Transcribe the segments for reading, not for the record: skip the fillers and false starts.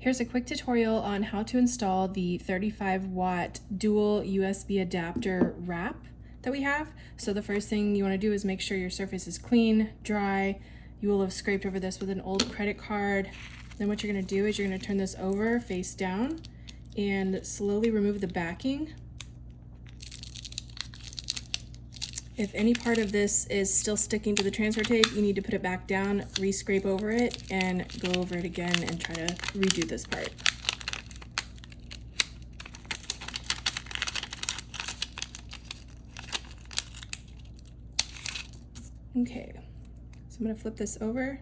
Here's a quick tutorial on how to install the 35-watt dual USB adapter wrap that we have. So the first thing you want to do is make sure your surface is clean, dry. You will have scraped over this with an old credit card. Then what you're going to do is you're going to turn this over face down and slowly remove the backing. If any part of this is still sticking to the transfer tape, you need to put it back down, re-scrape over it, and go over it again and try to redo this part. Okay, so I'm going to flip this over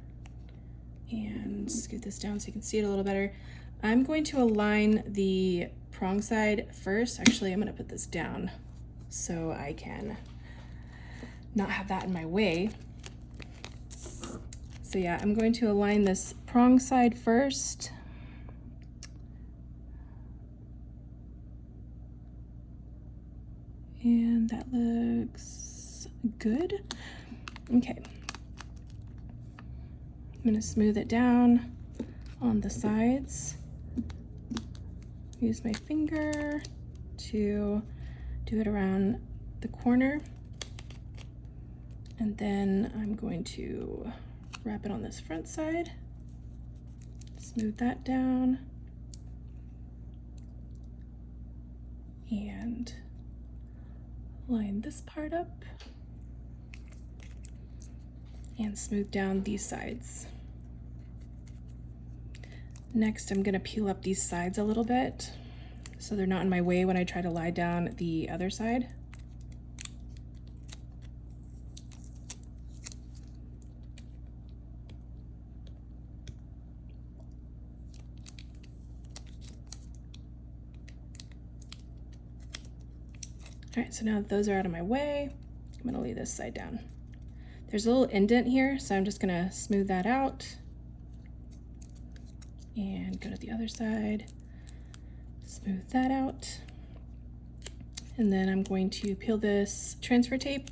and scoot this down so you can see it a little better. I'm going to align the prong side first. Actually, I'm going to put this down so I can not have that in my way. So yeah, I'm going to align this prong side first. And that looks good. Okay. I'm going to smooth it down on the sides. Use my finger to do it around the corner. And then I'm going to wrap it on this front side, smooth that down, and line this part up, and smooth down these sides. Next, I'm gonna peel up these sides a little bit so they're not in my way when I try to lie down the other side. All right, so now that those are out of my way, I'm gonna lay this side down. There's a little indent here, so I'm just gonna smooth that out and go to the other side, smooth that out. And then I'm going to peel this transfer tape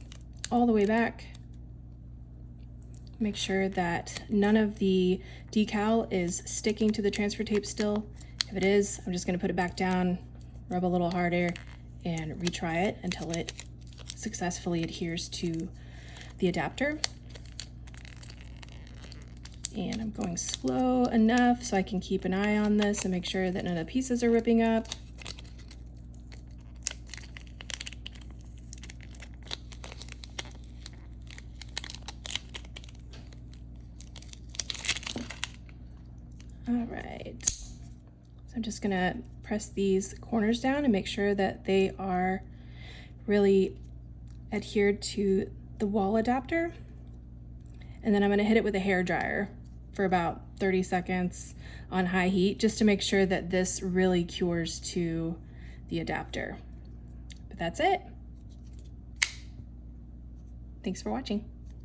all the way back. Make sure that none of the decal is sticking to the transfer tape still. If it is, I'm just gonna put it back down, rub a little harder, and retry it until it successfully adheres to the adapter. And I'm going slow enough so I can keep an eye on this and make sure that none of the pieces are ripping up. All right, so I'm just gonna press these corners down and make sure that they are really adhered to the wall adapter. And then I'm gonna hit it with a hair dryer for about 30 seconds on high heat, just to make sure that this really cures to the adapter. But that's it. Thanks for watching.